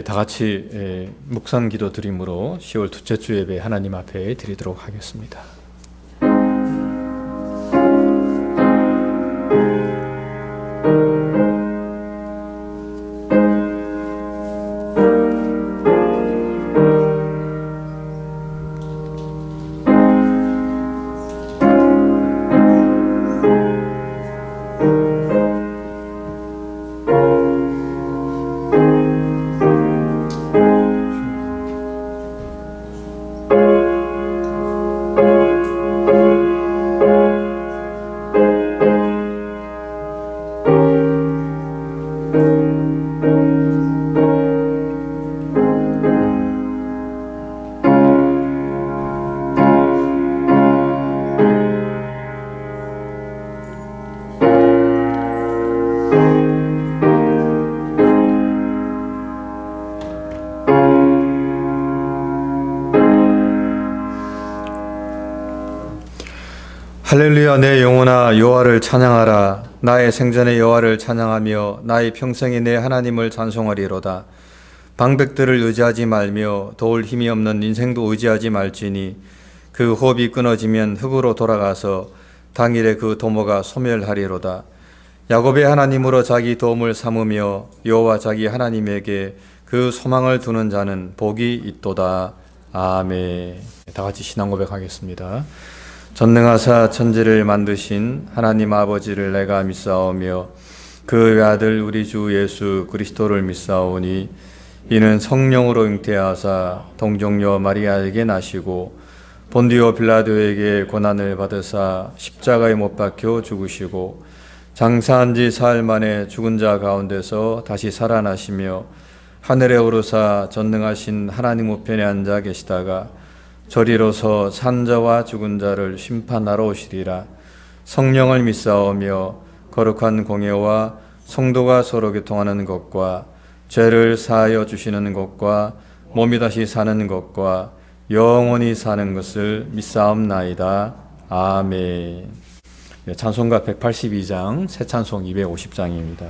다 같이 묵상 기도 드림으로 10월 둘째 주 예배 하나님 앞에 드리도록 하겠습니다. 할렐루야. 내 영혼아 여호와를 찬양하라. 나의 생전에 여호와를 찬양하며 나의 평생에 내 하나님을 찬송하리로다. 방백들을 의지하지 말며 도울 힘이 없는 인생도 의지하지 말지니 그 호흡이 끊어지면 흙으로 돌아가서 당일에 그 도모가 소멸하리로다. 야곱의 하나님으로 자기 도움을 삼으며 여호와 자기 하나님에게 그 소망을 두는 자는 복이 있도다. 아멘. 다 같이 신앙 고백하겠습니다. 전능하사 천지를 만드신 하나님 아버지를 내가 믿사오며 그 외아들 우리 주 예수 그리스도를 믿사오니 이는 성령으로 잉태하사 동정녀 마리아에게 나시고 본디오 빌라도에게 고난을 받으사 십자가에 못 박혀 죽으시고 장사한 지 사흘 만에 죽은 자 가운데서 다시 살아나시며 하늘에 오르사 전능하신 하나님 우편에 앉아 계시다가 저리로서 산 자와 죽은 자를 심판하러 오시리라. 성령을 믿사오며 거룩한 공예와 성도가 서로 교통하는 것과 죄를 사하여 주시는 것과 몸이 다시 사는 것과 영원히 사는 것을 믿사옵나이다. 아멘. 찬송가 182장, 새 찬송 250장입니다.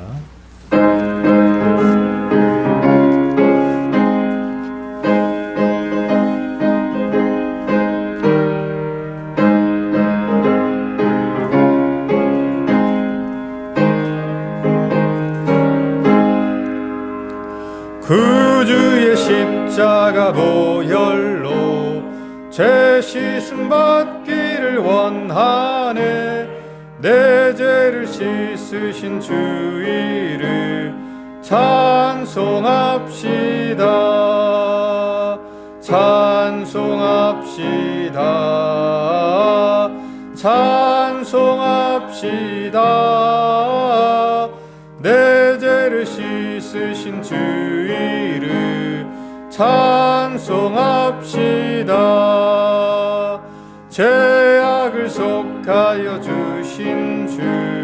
구주의 십자가 보혈로 죄 씻음 받기를 원하네. 내 죄를 씻으신 주 이름 찬송합시다. 찬송합시다. 찬송합시다. 내 죄를 씻으신 주 이름 찬송합시다. 죄악을 속하여 주신 주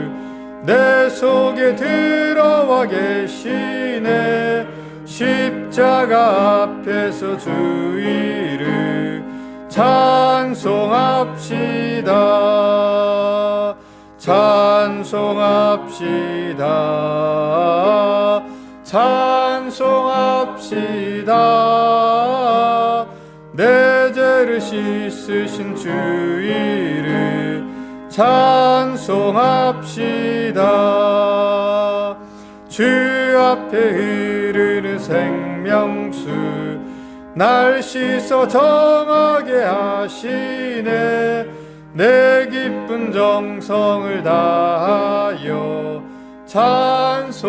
내 속에 들어와 계시네. 십자가 앞에서 주 이름 찬송합시다. 찬송합시다. 찬송합시다. 내 죄를 씻으신 주 이름 찬송합시다. 주 앞에 흐르는 생명수 날 씻어 정하게 하시네. 내 기쁜 정성을 다하여 찬송합시다.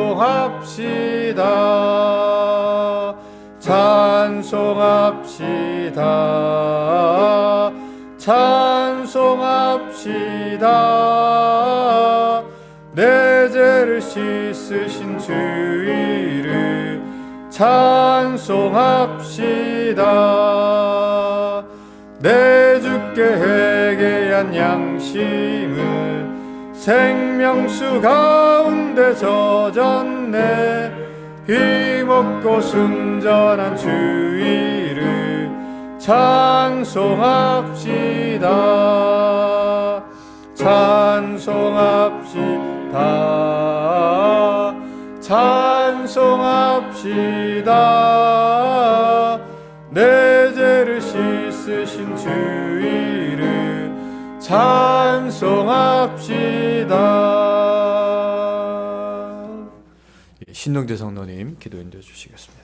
찬송합시다. 찬송합시다. 내 죄를 씻으신 주 이름 찬송합시다. 내 주께 회개한 양심은 생명수 가운데 젖었네. 힘없고 순전한 주 이름 찬송합시다. 찬송합시다. 찬송합시다. 찬송합시다. 내 죄를 씻으신 주 이름 찬송합시다. 신동재 성도님 기도 인도해 주시겠습니다.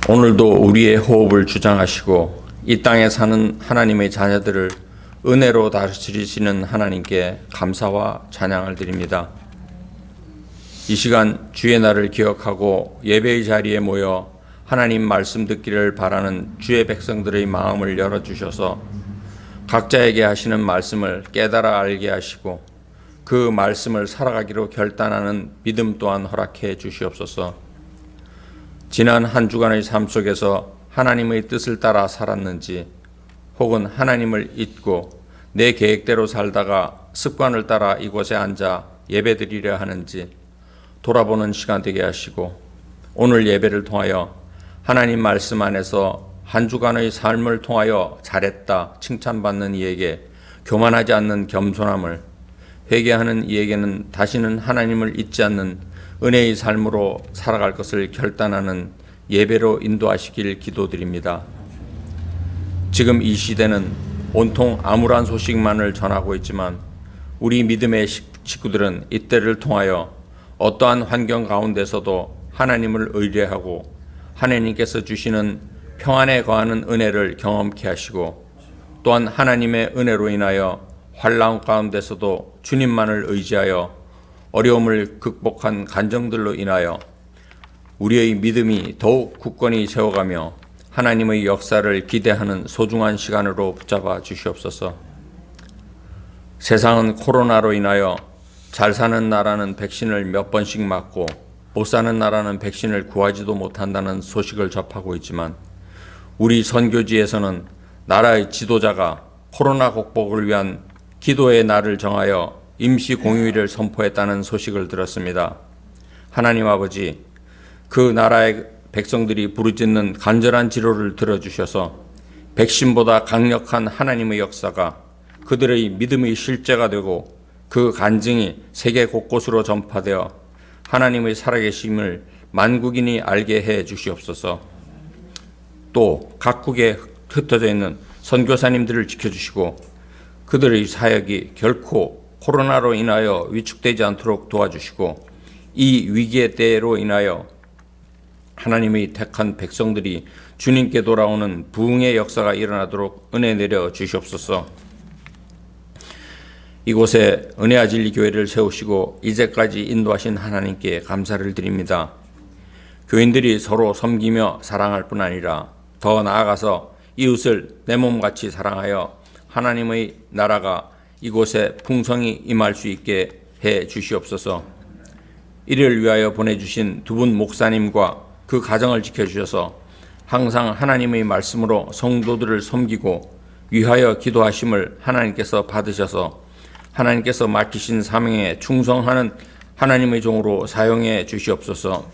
오늘도 우리의 호흡을 주장하시고 이 땅에 사는 하나님의 자녀들을 은혜로 다스리시는 하나님께 감사와 찬양을 드립니다. 이 시간 주의 날을 기억하고 예배의 자리에 모여 하나님 말씀 듣기를 바라는 주의 백성들의 마음을 열어주셔서 각자에게 하시는 말씀을 깨달아 알게 하시고 그 말씀을 살아가기로 결단하는 믿음 또한 허락해 주시옵소서. 지난 한 주간의 삶 속에서 하나님의 뜻을 따라 살았는지 혹은 하나님을 잊고 내 계획대로 살다가 습관을 따라 이곳에 앉아 예배드리려 하는지 돌아보는 시간 되게 하시고 오늘 예배를 통하여 하나님 말씀 안에서 한 주간의 삶을 통하여 잘했다 칭찬받는 이에게 교만하지 않는 겸손함을, 회개하는 이에게는 다시는 하나님을 잊지 않는 은혜의 삶으로 살아갈 것을 결단하는 예배로 인도하시길 기도드립니다. 지금 이 시대는 온통 암울한 소식만을 전하고 있지만 우리 믿음의 식구들은 이때를 통하여 어떠한 환경 가운데서도 하나님을 의뢰하고 하나님께서 주시는 평안에 거하는 은혜를 경험케 하시고 또한 하나님의 은혜로 인하여 환난 가운데서도 주님만을 의지하여 어려움을 극복한 간정들로 인하여 우리의 믿음이 더욱 굳건히 세워가며 하나님의 역사를 기대하는 소중한 시간으로 붙잡아 주시옵소서. 세상은 코로나로 인하여 잘 사는 나라는 백신을 몇 번씩 맞고 못 사는 나라는 백신을 구하지도 못한다는 소식을 접하고 있지만 우리 선교지에서는 나라의 지도자가 코로나 극복을 위한 기도의 날을 정하여 임시 공휴일을 선포했다는 소식을 들었습니다. 하나님 아버지, 그 나라의 백성들이 부르짖는 간절한 기도를 들어주셔서 백신보다 강력한 하나님의 역사가 그들의 믿음의 실제가 되고 그 간증이 세계 곳곳으로 전파되어 하나님의 살아계심을 만국인이 알게 해 주시옵소서. 또 각국에 흩어져 있는 선교사님들을 지켜주시고 그들의 사역이 결코 코로나로 인하여 위축되지 않도록 도와주시고 이 위기의 때로 인하여 하나님의 택한 백성들이 주님께 돌아오는 부흥의 역사가 일어나도록 은혜 내려 주시옵소서. 이곳에 은혜와 진리 교회를 세우시고 이제까지 인도하신 하나님께 감사를 드립니다. 교인들이 서로 섬기며 사랑할 뿐 아니라 더 나아가서 이웃을 내 몸같이 사랑하여 하나님의 나라가 이곳에 풍성히 임할 수 있게 해 주시옵소서. 이를 위하여 보내주신 두 분 목사님과 그 가정을 지켜주셔서 항상 하나님의 말씀으로 성도들을 섬기고 위하여 기도하심을 하나님께서 받으셔서 하나님께서 맡기신 사명에 충성하는 하나님의 종으로 사용해 주시옵소서.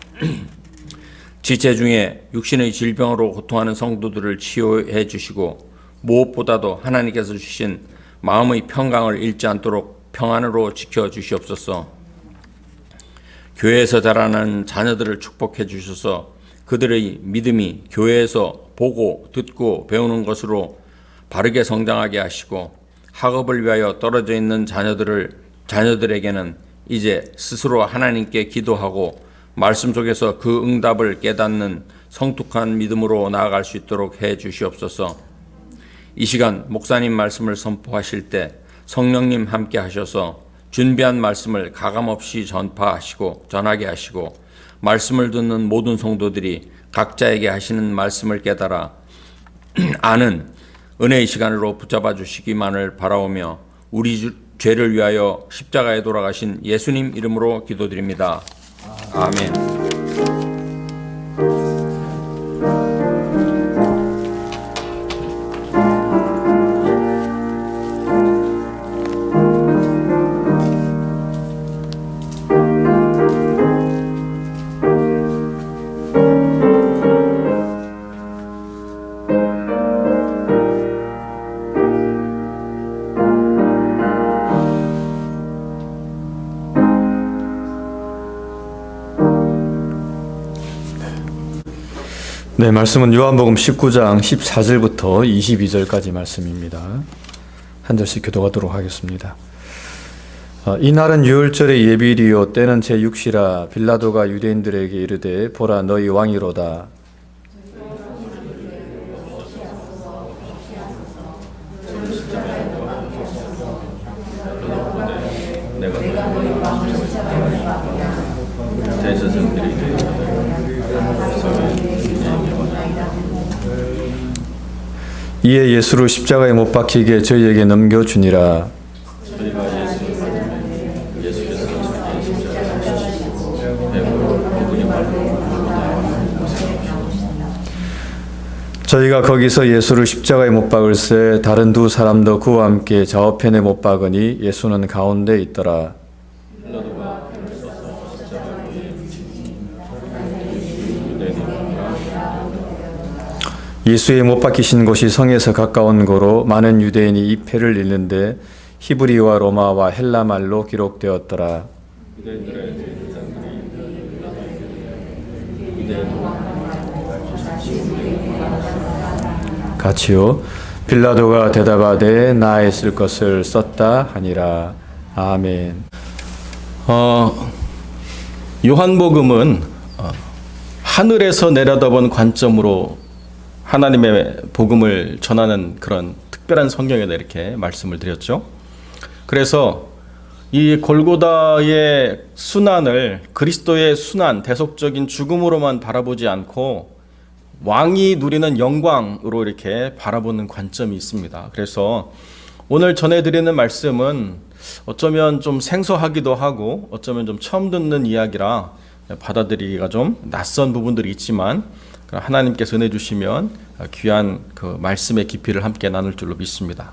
지체 중에 육신의 질병으로 고통하는 성도들을 치유해 주시고 무엇보다도 하나님께서 주신 마음의 평강을 잃지 않도록 평안으로 지켜 주시옵소서. 교회에서 자라나는 자녀들을 축복해 주셔서 그들의 믿음이 교회에서 보고 듣고 배우는 것으로 바르게 성장하게 하시고 학업을 위하여 떨어져 있는 자녀들에게는 이제 스스로 하나님께 기도하고 말씀 속에서 그 응답을 깨닫는 성숙한 믿음으로 나아갈 수 있도록 해 주시옵소서. 이 시간 목사님 말씀을 선포하실 때 성령님 함께 하셔서 준비한 말씀을 가감없이 전하게 하시고 말씀을 듣는 모든 성도들이 각자에게 하시는 말씀을 깨달아 아는 은혜의 시간으로 붙잡아 주시기만을 바라오며 우리 죄를 위하여 십자가에 돌아가신 예수님 이름으로 기도드립니다. 아멘. 네, 말씀은 요한복음 19장 14절부터 22절까지 말씀입니다. 한 절씩 교도하도록 하겠습니다. 이날은 유월절의 예비일이요 때는 제6시라. 빌라도가 유대인들에게 이르되 보라 너희 왕이로다. 이에 예수를 십자가에 못 박히게 저희에게 넘겨주니라. 저희가 거기서 예수를 십자가에 못 박을새 다른 두 사람도 그와 함께 좌우편에 못 박으니 예수는 가운데 있더라. 예수의 못 박히신 곳이 성에서 가까운 고로 많은 유대인이 이 패를 읽는데 히브리와 로마와 헬라 말로 기록되었더라. 같이요. 빌라도가 대답하되 나의 쓸 것을 썼다 하니라. 아멘. 요한복음은 하늘에서 내려다본 관점으로 하나님의 복음을 전하는 그런 특별한 성경이다 이렇게 말씀을 드렸죠. 그래서 이 골고다의 순환을 그리스도의 순환, 대속적인 죽음으로만 바라보지 않고 왕이 누리는 영광으로 이렇게 바라보는 관점이 있습니다. 그래서 오늘 전해드리는 말씀은 어쩌면 좀 생소하기도 하고 어쩌면 좀 처음 듣는 이야기라 받아들이기가 좀 낯선 부분들이 있지만 하나님께서 은혜 주시면 귀한 그 말씀의 깊이를 함께 나눌 줄로 믿습니다.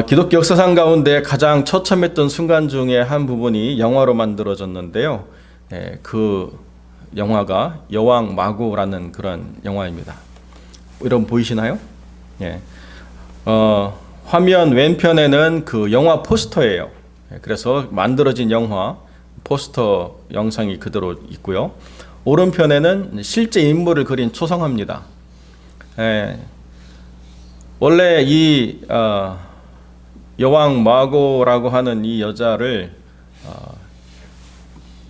기독교 역사상 가운데 가장 처참했던 순간 중에 한 부분이 영화로 만들어졌는데요. 그 영화가 여왕 마고라는 그런 영화입니다. 여러분 보이시나요? 예. 화면 왼편에는 그 영화 포스터예요. 그래서 만들어진 영화 포스터 영상이 그대로 있고요. 오른편에는 실제 인물을 그린 초상화입니다. 원래 이 여왕 마고라고 하는 이 여자를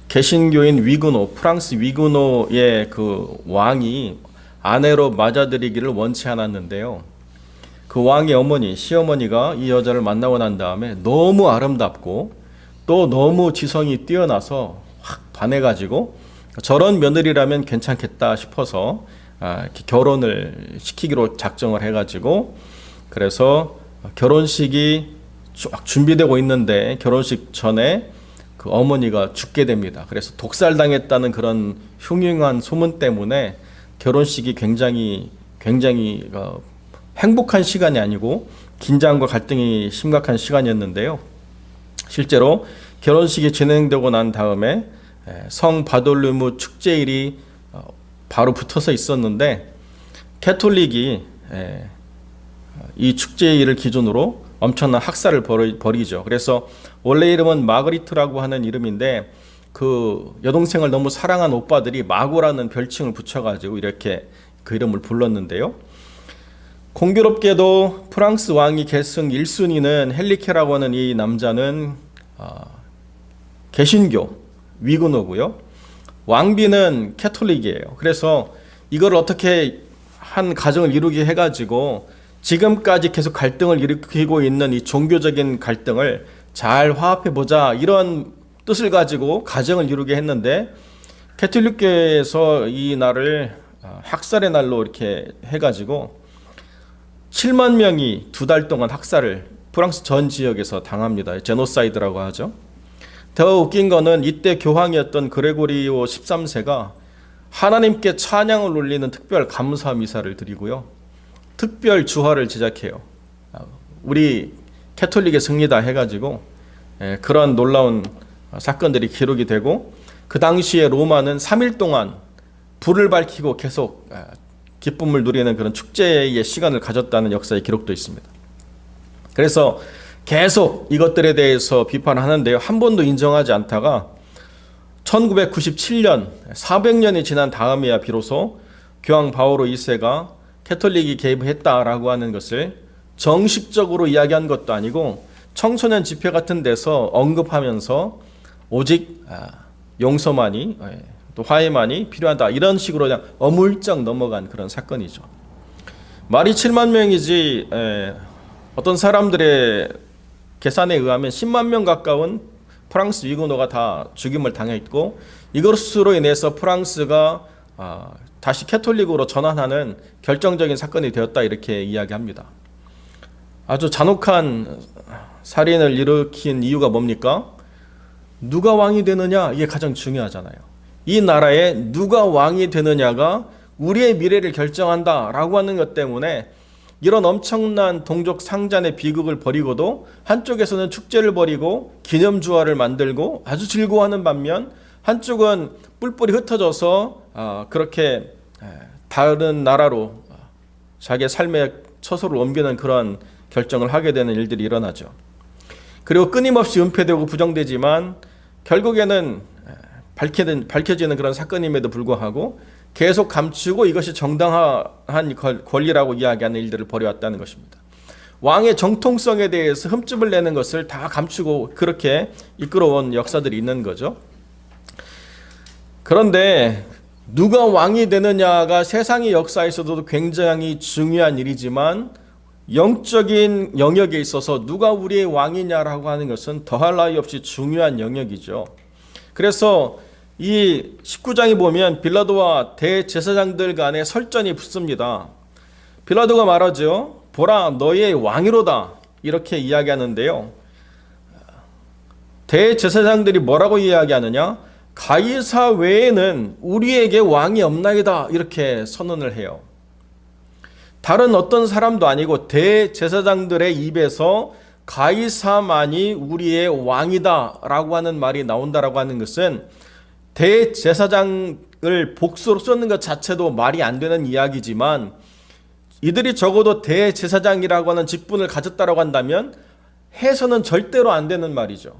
개신교인 위그노, 프랑스 위그노의 그 왕이 아내로 맞아들이기를 원치 않았는데요. 그 왕의 어머니, 시어머니가 이 여자를 만나고 난 다음에 너무 아름답고 또 너무 지성이 뛰어나서 확 반해가지고 저런 며느리라면 괜찮겠다 싶어서 결혼을 시키기로 작정을 해가지고 그래서 결혼식이 쭉 준비되고 있는데 결혼식 전에 그 어머니가 죽게 됩니다. 그래서 독살당했다는 그런 흉흉한 소문 때문에 결혼식이 굉장히 행복한 시간이 아니고 긴장과 갈등이 심각한 시간이었는데요. 실제로 결혼식이 진행되고 난 다음에 성 바돌르무 축제일이 바로 붙어서 있었는데 캐톨릭이 이 축제일을 기준으로 엄청난 학살을 벌이죠. 그래서 원래 이름은 마그리트라고 하는 이름인데 그 여동생을 너무 사랑한 오빠들이 마고라는 별칭을 붙여가지고 이렇게 그 이름을 불렀는데요. 공교롭게도 프랑스 왕위 계승 1순위는 헨리케라고 하는 이 남자는 개신교 위그노고요. 왕비는 캐톨릭이에요. 그래서 이걸 어떻게 한 가정을 이루게 해가지고 지금까지 계속 갈등을 일으키고 있는 이 종교적인 갈등을 잘 화합해보자 이런 뜻을 가지고 가정을 이루게 했는데 캐톨릭교회에서 이 날을 학살의 날로 이렇게 해가지고 7만 명이 2달 동안 학살을 프랑스 전 지역에서 당합니다. 제노사이드라고 하죠. 더 웃긴 거는 이때 교황이었던 그레고리오 13세가 하나님께 찬양을 올리는 특별 감사 미사를 드리고요. 특별 주화를 제작해요. 우리 캐톨릭의 승리다 해가지고 그런 놀라운 사건들이 기록이 되고 그 당시에 로마는 3일 동안 불을 밝히고 계속 기쁨을 누리는 그런 축제의 시간을 가졌다는 역사의 기록도 있습니다. 그래서 계속 이것들에 대해서 비판하는데요. 한 번도 인정하지 않다가 1997년 400년이 지난 다음에야 비로소 교황 바오로 2세가 캐톨릭이 개입했다라고 하는 것을 정식적으로 이야기한 것도 아니고 청소년 집회 같은 데서 언급하면서 오직 용서만이 또 화해만이 필요하다 이런 식으로 그냥 어물쩍 넘어간 그런 사건이죠. 말이 7만 명이지 어떤 사람들의 계산에 의하면 10만 명 가까운 프랑스 위구노가 다 죽임을 당했고 이것으로 인해서 프랑스가 다시 캐톨릭으로 전환하는 결정적인 사건이 되었다 이렇게 이야기합니다. 아주 잔혹한 살인을 일으킨 이유가 뭡니까? 누가 왕이 되느냐 이게 가장 중요하잖아요. 이 나라에 누가 왕이 되느냐가 우리의 미래를 결정한다라고 하는 것 때문에 이런 엄청난 동족 상잔의 비극을 벌이고도 한쪽에서는 축제를 벌이고 기념주화를 만들고 아주 즐거워하는 반면 한쪽은 뿔뿔이 흩어져서 그렇게 다른 나라로 자기의 삶의 처소를 옮기는 그런 결정을 하게 되는 일들이 일어나죠. 그리고 끊임없이 은폐되고 부정되지만 결국에는 밝혀지는 그런 사건임에도 불구하고 계속 감추고 이것이 정당한 권리라고 이야기하는 일들을 벌여왔다는 것입니다. 왕의 정통성에 대해서 흠집을 내는 것을 다 감추고 그렇게 이끌어온 역사들이 있는 거죠. 그런데 누가 왕이 되느냐가 세상의 역사에서도 굉장히 중요한 일이지만 영적인 영역에 있어서 누가 우리의 왕이냐라고 하는 것은 더할 나위 없이 중요한 영역이죠. 그래서 이 19장에 보면 빌라도와 대제사장들 간에 설전이 붙습니다. 빌라도가 말하죠. 보라 너의 왕이로다 이렇게 이야기하는데요. 대제사장들이 뭐라고 이야기하느냐? 가이사 외에는 우리에게 왕이 없나이다 이렇게 선언을 해요. 다른 어떤 사람도 아니고 대제사장들의 입에서 가이사만이 우리의 왕이다 라고 하는 말이 나온다라고 하는 것은 대제사장을 복수로 쏟는 것 자체도 말이 안 되는 이야기지만 이들이 적어도 대제사장이라고 하는 직분을 가졌다라고 한다면 해서는 절대로 안 되는 말이죠.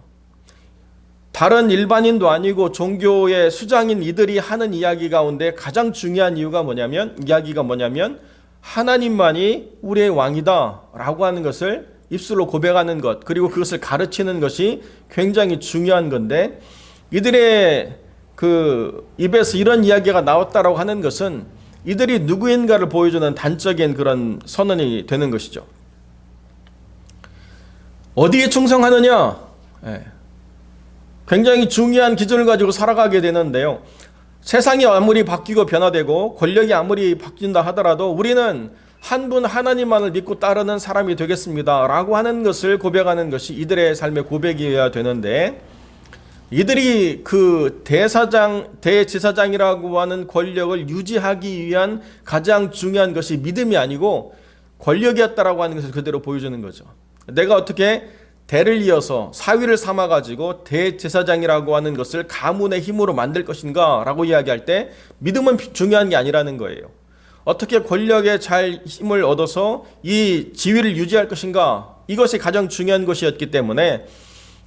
다른 일반인도 아니고 종교의 수장인 이들이 하는 이야기 가운데 가장 중요한 이야기가 뭐냐면 하나님만이 우리의 왕이다 라고 하는 것을 입술로 고백하는 것 그리고 그것을 가르치는 것이 굉장히 중요한 건데 이들의 그 입에서 이런 이야기가 나왔다라고 하는 것은 이들이 누구인가를 보여주는 단적인 그런 선언이 되는 것이죠. 어디에 충성하느냐? 굉장히 중요한 기준을 가지고 살아가게 되는데요. 세상이 아무리 바뀌고 변화되고 권력이 아무리 바뀐다 하더라도 우리는 한 분 하나님만을 믿고 따르는 사람이 되겠습니다 라고 하는 것을 고백하는 것이 이들의 삶의 고백이어야 되는데 이들이 그 대제사장이라고 하는 권력을 유지하기 위한 가장 중요한 것이 믿음이 아니고 권력이었다라고 하는 것을 그대로 보여주는 거죠. 내가 어떻게 대를 이어서 사위를 삼아가지고 대제사장이라고 하는 것을 가문의 힘으로 만들 것인가 라고 이야기할 때 믿음은 중요한 게 아니라는 거예요. 어떻게 권력에 잘 힘을 얻어서 이 지위를 유지할 것인가 이것이 가장 중요한 것이었기 때문에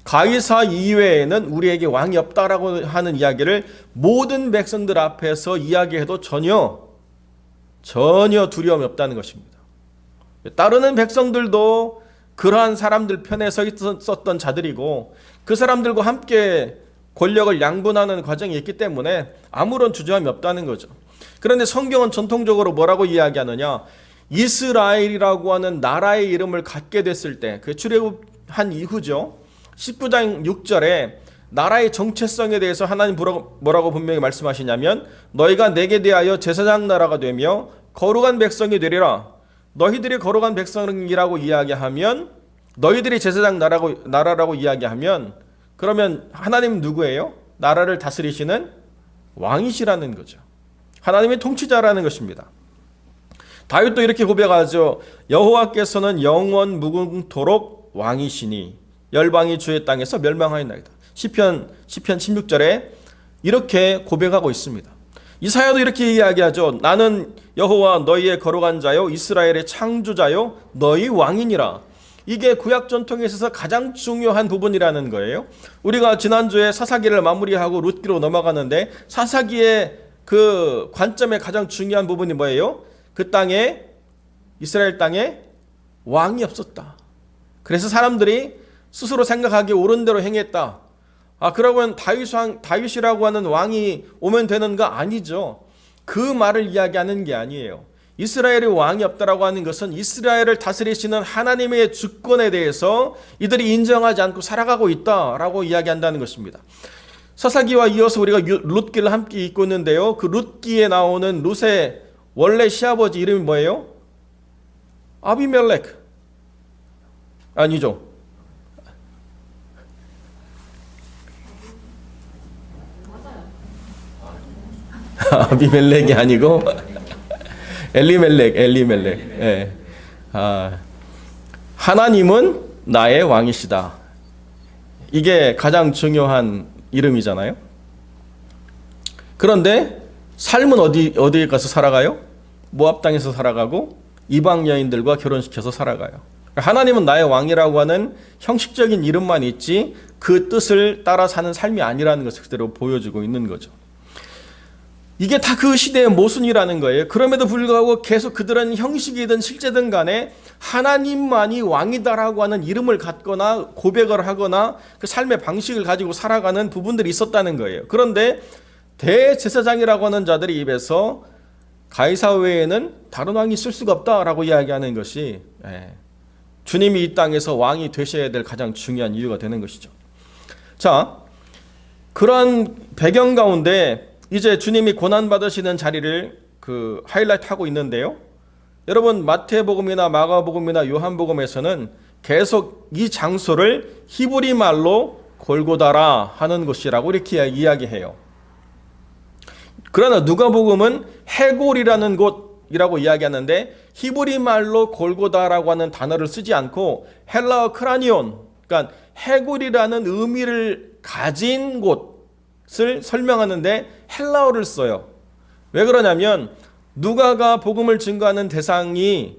가이사 이외에는 우리에게 왕이 없다라고 하는 이야기를 모든 백성들 앞에서 이야기해도 전혀 두려움이 없다는 것입니다. 따르는 백성들도 그러한 사람들 편에 서 있었던 자들이고 그 사람들과 함께 권력을 양분하는 과정이 있기 때문에 아무런 주저함이 없다는 거죠. 그런데 성경은 전통적으로 뭐라고 이야기하느냐? 이스라엘이라고 하는 나라의 이름을 갖게 됐을 때 그 출애굽한 이후죠. 19장 6절에 나라의 정체성에 대해서 하나님 뭐라고 분명히 말씀하시냐면 너희가 내게 대하여 제사장 나라가 되며 거룩한 백성이 되리라. 너희들이 거룩한 백성이라고 이야기하면 너희들이 제사장 나라라고 이야기하면 그러면 하나님 누구예요? 나라를 다스리시는 왕이시라는 거죠. 하나님의 통치자라는 것입니다. 다윗도 이렇게 고백하죠. 여호와께서는 영원 무궁토록 왕이시니 열방이 주의 땅에서 멸망하였나이다. 시편 16절에 이렇게 고백하고 있습니다. 이사야도 이렇게 이야기하죠. 나는 여호와 너희의 거룩한 자요 이스라엘의 창조자요 너희 왕이니라. 이게 구약 전통에 있어서 가장 중요한 부분이라는 거예요. 우리가 지난주에 사사기를 마무리하고 룻기로 넘어가는데 사사기의 그 관점의 가장 중요한 부분이 뭐예요? 그 땅에, 이스라엘 땅에 왕이 없었다. 그래서 사람들이 스스로 생각하기에 옳은 대로 행했다. 그러면 다윗이라고 하는 왕이 오면 되는 거 아니죠. 그 말을 이야기하는 게 아니에요. 이스라엘의 왕이 없다라고 하는 것은 이스라엘을 다스리시는 하나님의 주권에 대해서 이들이 인정하지 않고 살아가고 있다라고 이야기한다는 것입니다. 사사기와 이어서 우리가 룻기를 함께 읽고 있는데요. 그 룻기에 나오는 룻의 원래 시아버지 이름이 뭐예요? 아비멜렉. 아니죠. 아비멜렉이 아니고 엘리멜렉. 예. 하나님은 나의 왕이시다. 이게 가장 중요한 이름이잖아요. 그런데 삶은 어디에 가서 살아가요? 모압 땅에서 살아가고 이방 여인들과 결혼시켜서 살아가요. 하나님은 나의 왕이라고 하는 형식적인 이름만 있지 그 뜻을 따라 사는 삶이 아니라는 것을 그대로 보여주고 있는 거죠. 이게 다 그 시대의 모순이라는 거예요. 그럼에도 불구하고 계속 그들은 형식이든 실제든 간에 하나님만이 왕이다라고 하는 이름을 갖거나 고백을 하거나 그 삶의 방식을 가지고 살아가는 부분들이 있었다는 거예요. 그런데 대제사장이라고 하는 자들의 입에서 가이사 외에는 다른 왕이 있을 수가 없다라고 이야기하는 것이 주님이 이 땅에서 왕이 되셔야 될 가장 중요한 이유가 되는 것이죠. 자, 그런 배경 가운데 이제 주님이 고난받으시는 자리를 하이라이트 하고 있는데요. 여러분, 마태복음이나 마가복음이나 요한복음에서는 계속 이 장소를 히브리 말로 골고다라 하는 곳이라고 이렇게 이야기해요. 그러나 누가복음은 해골이라는 곳이라고 이야기하는데 히브리 말로 골고다라고 하는 단어를 쓰지 않고 헬라어 크라니온, 그러니까 해골이라는 의미를 가진 곳을 설명하는데 헬라어를 써요. 왜 그러냐면 누가가 복음을 증거하는 대상이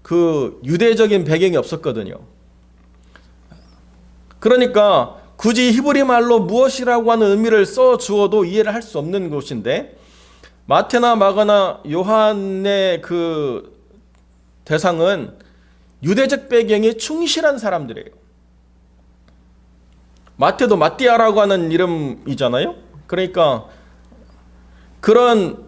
그 유대적인 배경이 없었거든요. 그러니까 굳이 히브리 말로 무엇이라고 하는 의미를 써 주어도 이해를 할 수 없는 곳인데 마태나 마가나 요한의 그 대상은 유대적 배경에 충실한 사람들이에요. 마태도 마띠아라고 하는 이름이잖아요. 그러니까 그런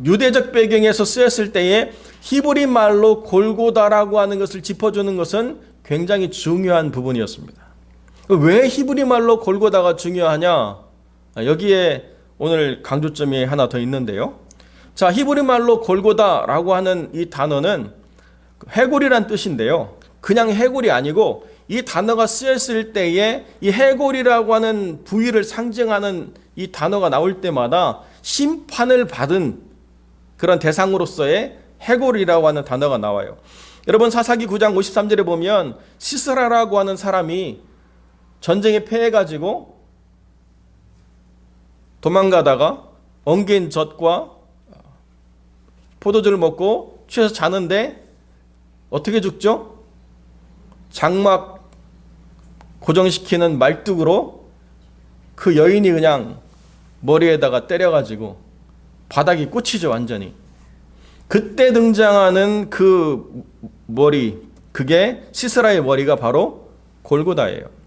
유대적 배경에서 쓰였을 때에 히브리 말로 골고다라고 하는 것을 짚어주는 것은 굉장히 중요한 부분이었습니다. 왜 히브리 말로 골고다가 중요하냐? 여기에 오늘 강조점이 하나 더 있는데요. 자, 히브리 말로 골고다라고 하는 이 단어는 해골이란 뜻인데요. 그냥 해골이 아니고 이 단어가 쓰였을 때에 이 해골이라고 하는 부위를 상징하는 이 단어가 나올 때마다 심판을 받은 그런 대상으로서의 해골이라고 하는 단어가 나와요. 여러분, 사사기 9장 53절에 보면 시스라라고 하는 사람이 전쟁에 패해가지고 도망가다가 엉긴 젖과 포도주를 먹고 취해서 자는데 어떻게 죽죠? 장막 고정시키는 말뚝으로 그 여인이 그냥 머리에다가 때려가지고 바닥이 꽂히죠, 완전히. 그때 등장하는 그 머리, 그게 시스라의 머리가 바로 골고다예요.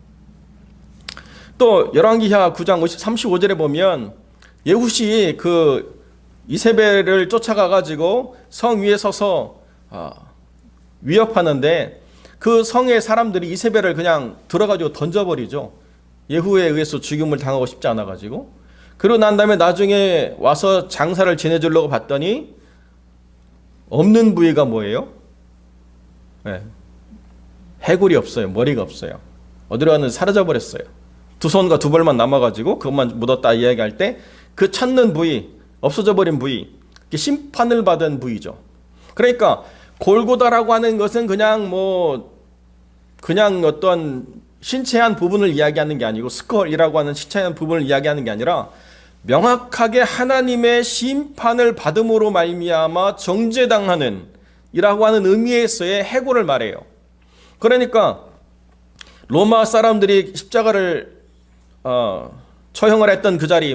또 열왕기하 9장 35절에 보면 예후시 그 이세벨을 쫓아가가지고 성 위에 서서 위협하는데 그 성의 사람들이 이세벨을 그냥 들어가지고 던져버리죠. 예후에 의해서 죽임을 당하고 싶지 않아가지고. 그러고 난 다음에 나중에 와서 장사를 지내주려고 봤더니 없는 부위가 뭐예요? 해골이 없어요. 머리가 없어요. 어디로 갔는지 사라져버렸어요. 두 손과 두 발만 남아가지고 그것만 묻었다 이야기할 때 그 찾는 부위, 없어져 버린 부위, 심판을 받은 부위죠. 그러니까 골고다라고 하는 것은 그냥 어떤 신체의 한 부분을 이야기하는 게 아니고 스컬이라고 하는 신체의 한 부분을 이야기하는 게 아니라 명확하게 하나님의 심판을 받음으로 말미암아 정죄당하는 이라고 하는 의미에서의 해골을 말해요. 그러니까 로마 사람들이 십자가를 처형을 했던 그 자리,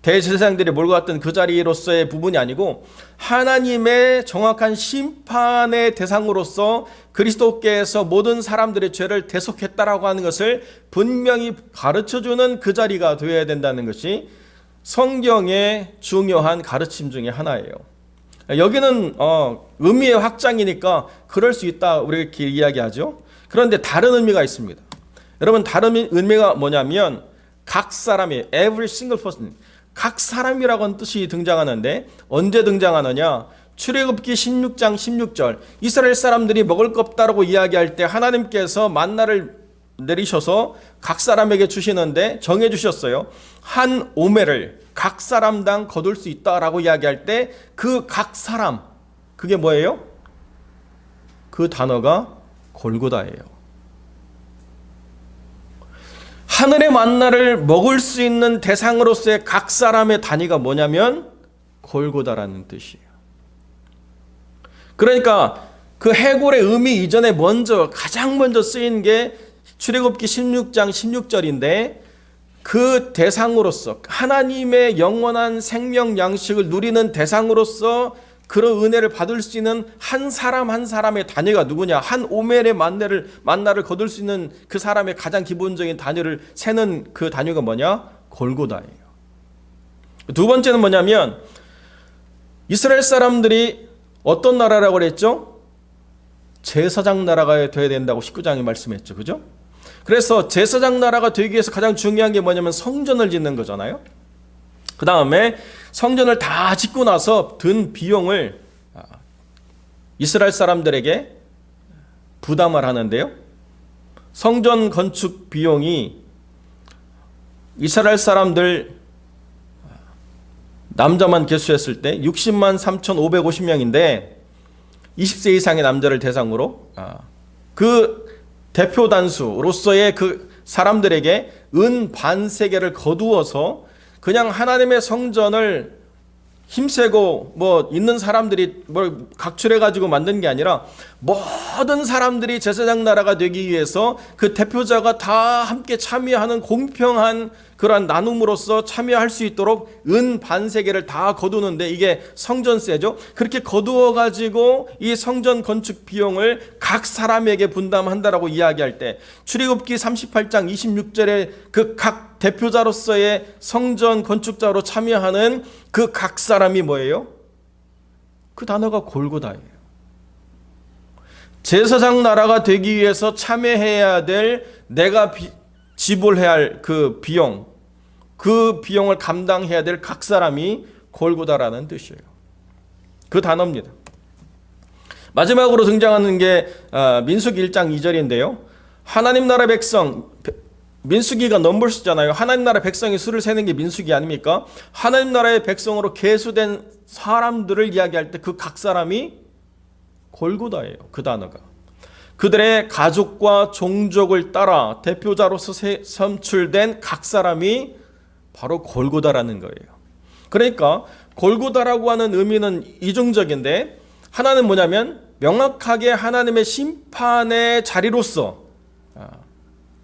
대제사장들이 몰고 갔던 그 자리로서의 부분이 아니고 하나님의 정확한 심판의 대상으로서 그리스도께서 모든 사람들의 죄를 대속했다라고 하는 것을 분명히 가르쳐주는 그 자리가 되어야 된다는 것이 성경의 중요한 가르침 중에 하나예요. 여기는 의미의 확장이니까 그럴 수 있다 우리 이렇게 이야기하죠. 그런데 다른 의미가 있습니다. 여러분, 다른 의미가 뭐냐면 각 사람이 every single person, 각 사람이라고 하는 뜻이 등장하는데 언제 등장하느냐? 출애굽기 16장 16절 이스라엘 사람들이 먹을 것 없다라고 이야기할 때 하나님께서 만나를 내리셔서 각 사람에게 주시는데 정해 주셨어요. 한 오멜을 각 사람당 거둘 수 있다라고 이야기할 때 그 각 사람, 그게 뭐예요? 그 단어가 골고다예요. 하늘의 만나를 먹을 수 있는 대상으로서의 각 사람의 단위가 뭐냐면 골고다라는 뜻이에요. 그러니까 그 해골의 의미 이전에 가장 먼저 쓰인 게 출애굽기 16장 16절인데 그 대상으로서 하나님의 영원한 생명 양식을 누리는 대상으로서 그런 은혜를 받을 수 있는 한 사람 한 사람의 단위가 누구냐? 한 오멜의 만나를 거둘 수 있는 그 사람의 가장 기본적인 단위를 세는 그 단위가 뭐냐? 골고다예요. 두 번째는 뭐냐면 이스라엘 사람들이 어떤 나라라고 그랬죠? 제사장 나라가 되어야 된다고 19장에 말씀했죠. 그죠? 그래서 제사장 나라가 되기 위해서 가장 중요한 게 뭐냐면 성전을 짓는 거잖아요. 그 다음에 성전을 다 짓고 나서 든 비용을 이스라엘 사람들에게 부담을 하는데요. 성전 건축 비용이 이스라엘 사람들 남자만 계수했을 때 60만 3,550명인데 20세 이상의 남자를 대상으로 그 대표 단수로서의 그 사람들에게 은 반세계를 거두어서 그냥 하나님의 성전을 힘세고 있는 사람들이 각출해가지고 만든 게 아니라 모든 사람들이 제사장 나라가 되기 위해서 그 대표자가 다 함께 참여하는 공평한 그러한 나눔으로서 참여할 수 있도록 은 반세계를 다 거두는데 이게 성전세죠. 그렇게 거두어가지고 이 성전 건축 비용을 각 사람에게 분담한다라고 이야기할 때 출애굽기 38장 26절에 그 각 대표자로서의 성전 건축자로 참여하는 그 각 사람이 뭐예요? 그 단어가 골고다예요. 제사장 나라가 되기 위해서 참여해야 될 내가 지불해야 할 그 비용을 감당해야 될 각 사람이 골고다라는 뜻이에요. 그 단어입니다. 마지막으로 등장하는 게 민수기 1장 2절인데요. 하나님 나라 백성, 민수기가 넘버스잖아요. 하나님 나라 백성이 수를 세는 게 민수기 아닙니까? 하나님 나라의 백성으로 계수된 사람들을 이야기할 때 그 각 사람이 골고다예요. 그 단어가. 그들의 가족과 종족을 따라 대표자로서 선출된 각 사람이 바로 골고다라는 거예요. 그러니까 골고다라고 하는 의미는 이중적인데 하나는 뭐냐면 명확하게 하나님의 심판의 자리로서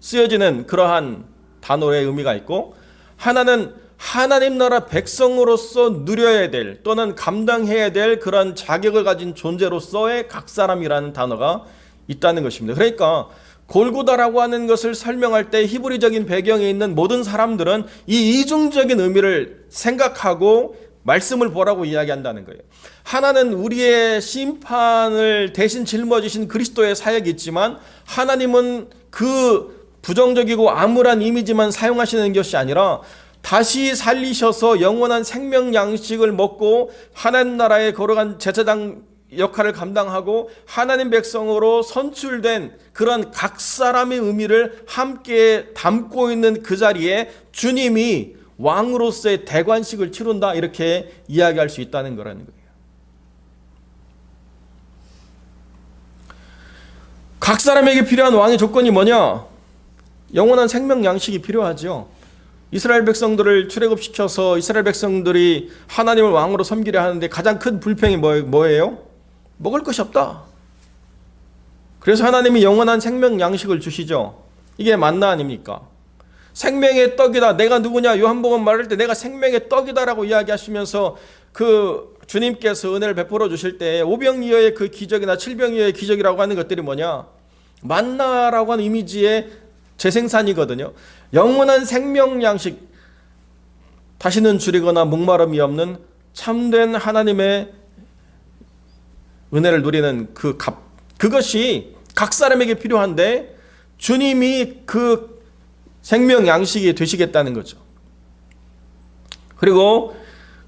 쓰여지는 그러한 단어의 의미가 있고 하나는 하나님 나라 백성으로서 누려야 될 또는 감당해야 될 그런 자격을 가진 존재로서의 각 사람이라는 단어가 있다는 것입니다. 그러니까 골고다라고 하는 것을 설명할 때 히브리적인 배경에 있는 모든 사람들은 이 이중적인 의미를 생각하고 말씀을 보라고 이야기한다는 거예요. 하나는 우리의 심판을 대신 짊어지신 그리스도의 사역이 있지만 하나님은 그 부정적이고 암울한 이미지만 사용하시는 것이 아니라 다시 살리셔서 영원한 생명 양식을 먹고 하나님 나라에 걸어간 제사장 역할을 감당하고 하나님 백성으로 선출된 그런 각 사람의 의미를 함께 담고 있는 그 자리에 주님이 왕으로서의 대관식을 치른다 이렇게 이야기할 수 있다는 거라는 거예요. 각 사람에게 필요한 왕의 조건이 뭐냐? 영원한 생명 양식이 필요하죠. 이스라엘 백성들을 출애굽시켜서 이스라엘 백성들이 하나님을 왕으로 섬기려 하는데 가장 큰 불평이 뭐예요? 먹을 것이 없다. 그래서 하나님이 영원한 생명 양식을 주시죠. 이게 만나 아닙니까? 생명의 떡이다. 내가 누구냐? 요한복음 말할 때 내가 생명의 떡이다라고 이야기하시면서 그 주님께서 은혜를 베풀어 주실 때 오병이어의 그 기적이나 칠병이어의 기적이라고 하는 것들이 뭐냐? 만나라고 하는 이미지의 재생산이거든요. 영원한 생명 양식, 다시는 줄이거나 목마름이 없는 참된 하나님의 은혜를 누리는 그것이 각 사람에게 필요한데 주님이 그 생명 양식이 되시겠다는 거죠. 그리고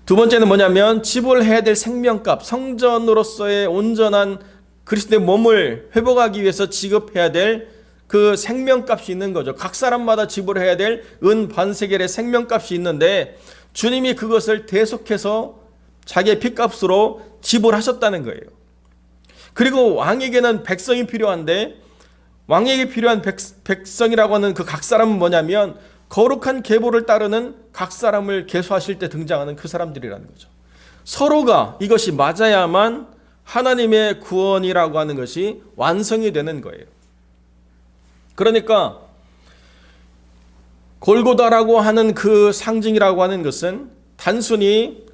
두 번째는 뭐냐면 지불해야 될 생명값, 성전으로서의 온전한 그리스도의 몸을 회복하기 위해서 지급해야 될 그 생명값이 있는 거죠. 각 사람마다 지불해야 될 은 반세겔의 생명값이 있는데 주님이 그것을 대속해서 자기의 피값으로 지불하셨다는 거예요. 그리고 왕에게는 백성이 필요한데 왕에게 필요한 백성이라고 하는 그 각 사람은 뭐냐면 거룩한 계보를 따르는 각 사람을 계수하실 때 등장하는 그 사람들이라는 거죠. 서로가 이것이 맞아야만 하나님의 구원이라고 하는 것이 완성이 되는 거예요. 그러니까 골고다라고 하는 그 상징이라고 하는 것은 단순히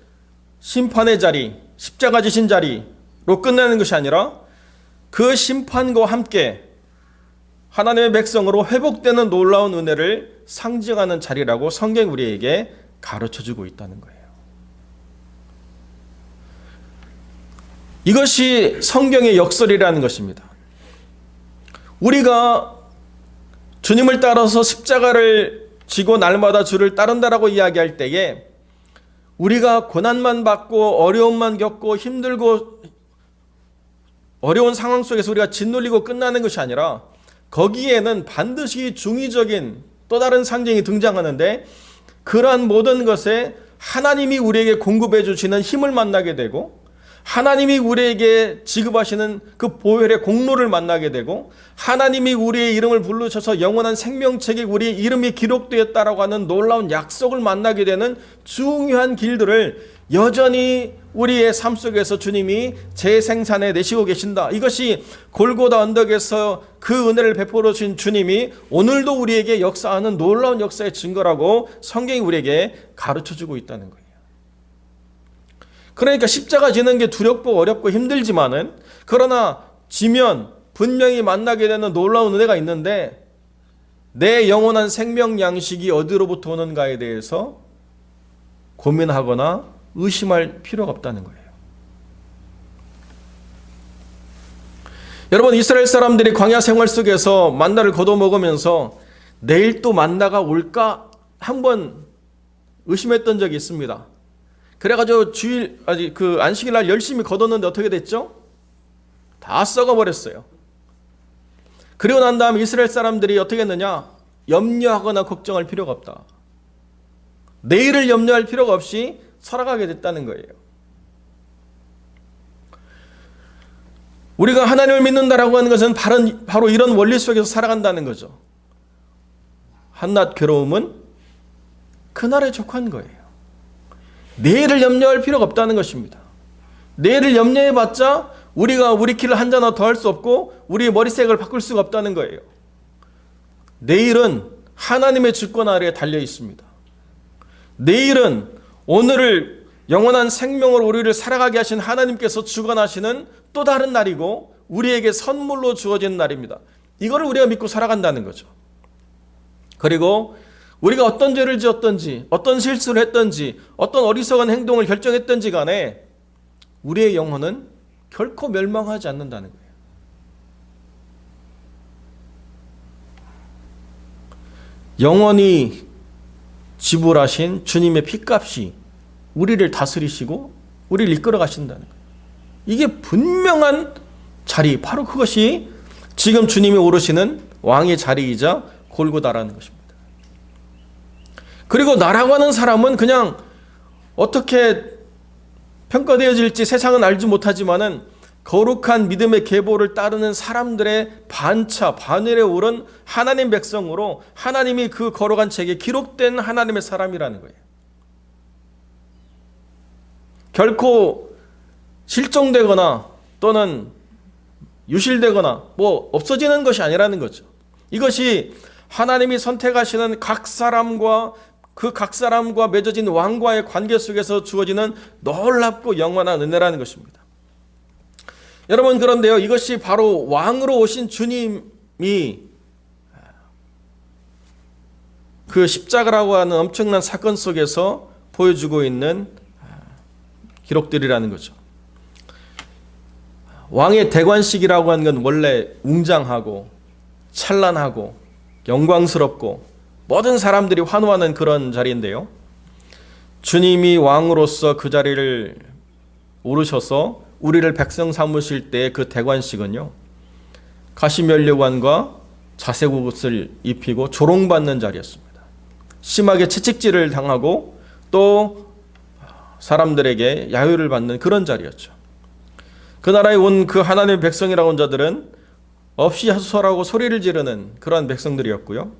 심판의 자리, 십자가 지신 자리로 끝나는 것이 아니라 그 심판과 함께 하나님의 백성으로 회복되는 놀라운 은혜를 상징하는 자리라고 성경 우리에게 가르쳐주고 있다는 거예요. 이것이 성경의 역설이라는 것입니다. 우리가 주님을 따라서 십자가를 지고 날마다 주를 따른다라고 이야기할 때에 우리가 고난만 받고 어려움만 겪고 힘들고 어려운 상황 속에서 우리가 짓눌리고 끝나는 것이 아니라 거기에는 반드시 중의적인 또 다른 상징이 등장하는데 그러한 모든 것에 하나님이 우리에게 공급해 주시는 힘을 만나게 되고 하나님이 우리에게 지급하시는 그 보혈의 공로를 만나게 되고 하나님이 우리의 이름을 부르셔서 영원한 생명책에 우리의 이름이 기록되었다라고 하는 놀라운 약속을 만나게 되는 중요한 길들을 여전히 우리의 삶 속에서 주님이 재생산해 내시고 계신다. 이것이 골고다 언덕에서 그 은혜를 베풀어 주신 주님이 오늘도 우리에게 역사하는 놀라운 역사의 증거라고 성경이 우리에게 가르쳐주고 있다는 거예요. 그러니까 십자가 지는 게 두렵고 어렵고 힘들지만은 그러나 지면 분명히 만나게 되는 놀라운 은혜가 있는데 내 영원한 생명 양식이 어디로부터 오는가에 대해서 고민하거나 의심할 필요가 없다는 거예요. 여러분, 이스라엘 사람들이 광야 생활 속에서 만나를 거둬먹으면서 내일 또 만나가 올까 한번 의심했던 적이 있습니다. 그래가지고 안식일 날 열심히 거뒀는데 어떻게 됐죠? 다 썩어버렸어요. 그리고 난 다음에 이스라엘 사람들이 어떻게 했느냐? 염려하거나 걱정할 필요가 없다. 내일을 염려할 필요가 없이 살아가게 됐다는 거예요. 우리가 하나님을 믿는다라고 하는 것은 바로 이런 원리 속에서 살아간다는 거죠. 한낱 괴로움은 그날에 족한 거예요. 내일을 염려할 필요가 없다는 것입니다. 내일을 염려해봤자 우리가 우리 길을 한 잔 더 할 수 없고 우리의 머리색을 바꿀 수가 없다는 거예요. 내일은 하나님의 주권 아래에 달려 있습니다. 내일은 오늘을 영원한 생명으로 우리를 살아가게 하신 하나님께서 주관하시는 또 다른 날이고 우리에게 선물로 주어진 날입니다. 이거를 우리가 믿고 살아간다는 거죠. 그리고 우리가 어떤 죄를 지었든지 어떤 실수를 했든지 어떤 어리석은 행동을 결정했든지 간에 우리의 영혼은 결코 멸망하지 않는다는 거예요. 영원히 지불하신 주님의 피값이 우리를 다스리시고 우리를 이끌어 가신다는 거예요. 이게 분명한 자리, 바로 그것이 지금 주님이 오르시는 왕의 자리이자 골고다라는 것입니다. 그리고 나라고 하는 사람은 그냥 어떻게 평가되어질지 세상은 알지 못하지만은 거룩한 믿음의 계보를 따르는 사람들의 반열에 오른 하나님 백성으로 하나님이 그 거룩한 책에 기록된 하나님의 사람이라는 거예요. 결코 실종되거나 또는 유실되거나 없어지는 것이 아니라는 거죠. 이것이 하나님이 선택하시는 각 사람과 맺어진 왕과의 관계 속에서 주어지는 놀랍고 영원한 은혜라는 것입니다. 여러분, 그런데요, 이것이 바로 왕으로 오신 주님이 그 십자가라고 하는 엄청난 사건 속에서 보여주고 있는 기록들이라는 거죠. 왕의 대관식이라고 하는 건 원래 웅장하고 찬란하고 영광스럽고 모든 사람들이 환호하는 그런 자리인데요, 주님이 왕으로서 그 자리를 오르셔서 우리를 백성 삼으실 때 그 대관식은요, 가시면류관과 자색옷을 입히고 조롱받는 자리였습니다. 심하게 채찍질을 당하고 또 사람들에게 야유를 받는 그런 자리였죠. 그 나라에 온 그 하나님의 백성이라고 한 자들은 없이 하소서라고 소리를 지르는 그런 백성들이었고요,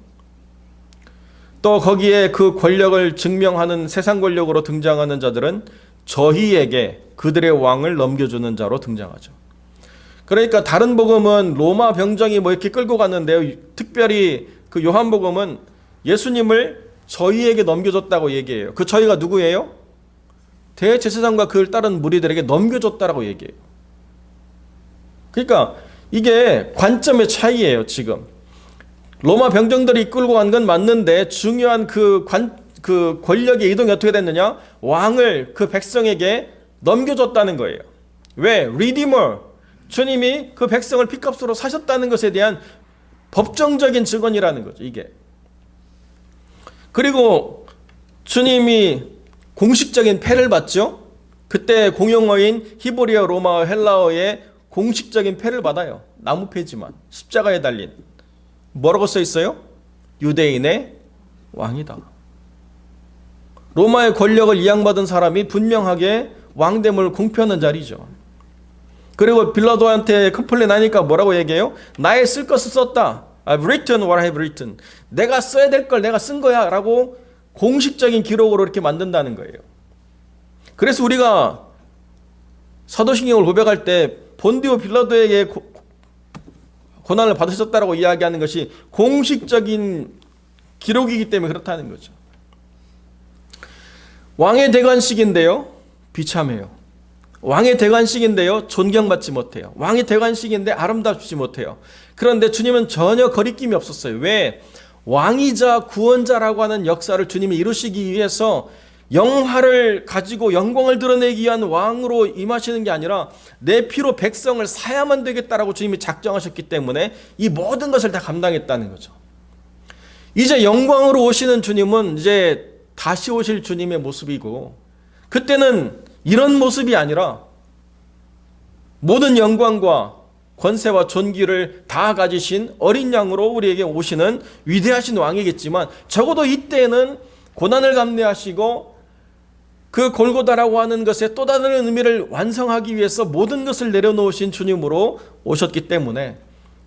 또 거기에 그 권력을 증명하는 세상 권력으로 등장하는 자들은 저희에게 그들의 왕을 넘겨주는 자로 등장하죠. 그러니까 다른 복음은 로마 병정이 뭐 이렇게 끌고 갔는데요, 특별히 그 요한복음은 예수님을 저희에게 넘겨줬다고 얘기해요. 그 저희가 누구예요? 대제사장과 그를 따른 무리들에게 넘겨줬다라고 얘기해요. 그러니까 이게 관점의 차이예요. 지금 로마 병정들이 끌고 간 건 맞는데 중요한 그 권력의 이동이 어떻게 됐느냐? 왕을 그 백성에게 넘겨줬다는 거예요. 왜? 리디머, 주님이 그 백성을 핏값으로 사셨다는 것에 대한 법정적인 증언이라는 거죠, 이게. 그리고 주님이 공식적인 패를 받죠. 그때 공용어인 히브리어, 로마어, 헬라어의 공식적인 패를 받아요. 나무패지만 십자가에 달린. 뭐라고 써 있어요? 유대인의 왕이다. 로마의 권력을 이양받은 사람이 분명하게 왕됨을 공표하는 자리죠. 그리고 빌라도한테 컴플레인 하니까 뭐라고 얘기해요? 나의 쓸 것을 썼다. I've written what I have written. 내가 써야 될 걸 내가 쓴 거야 라고 공식적인 기록으로 이렇게 만든다는 거예요. 그래서 우리가 사도신경을 고백할 때 본디오 빌라도에게 고난을 받으셨다라고 이야기하는 것이 공식적인 기록이기 때문에 그렇다는 거죠. 왕의 대관식인데요, 비참해요. 왕의 대관식인데요, 존경받지 못해요. 왕의 대관식인데 아름답지 못해요. 그런데 주님은 전혀 거리낌이 없었어요. 왜? 왕이자 구원자라고 하는 역사를 주님이 이루시기 위해서 영화를 가지고 영광을 드러내기 위한 왕으로 임하시는 게 아니라 내 피로 백성을 사야만 되겠다라고 주님이 작정하셨기 때문에 이 모든 것을 다 감당했다는 거죠. 이제 영광으로 오시는 주님은 이제 다시 오실 주님의 모습이고, 그때는 이런 모습이 아니라 모든 영광과 권세와 존귀를 다 가지신 어린 양으로 우리에게 오시는 위대하신 왕이겠지만, 적어도 이때는 고난을 감내하시고 그 골고다라고 하는 것의 또 다른 의미를 완성하기 위해서 모든 것을 내려놓으신 주님으로 오셨기 때문에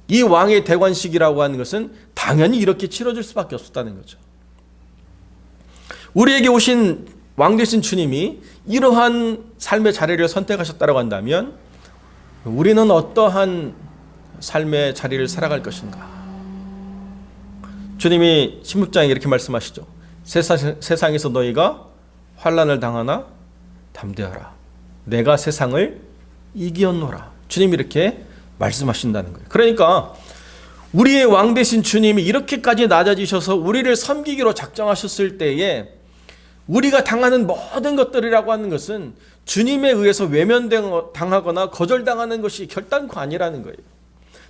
이 왕의 대관식이라고 하는 것은 당연히 이렇게 치러질 수밖에 없었다는 거죠. 우리에게 오신 왕 되신 주님이 이러한 삶의 자리를 선택하셨다고 한다면 우리는 어떠한 삶의 자리를 살아갈 것인가? 주님이 16장에 이렇게 말씀하시죠. 세상에서 너희가 환난을 당하나 담대하라. 내가 세상을 이기었노라. 주님이 이렇게 말씀하신다는 거예요. 그러니까 우리의 왕 되신 주님이 이렇게까지 낮아지셔서 우리를 섬기기로 작정하셨을 때에 우리가 당하는 모든 것들이라고 하는 것은 주님에 의해서 외면당하거나 거절당하는 것이 결단코 아니라는 거예요.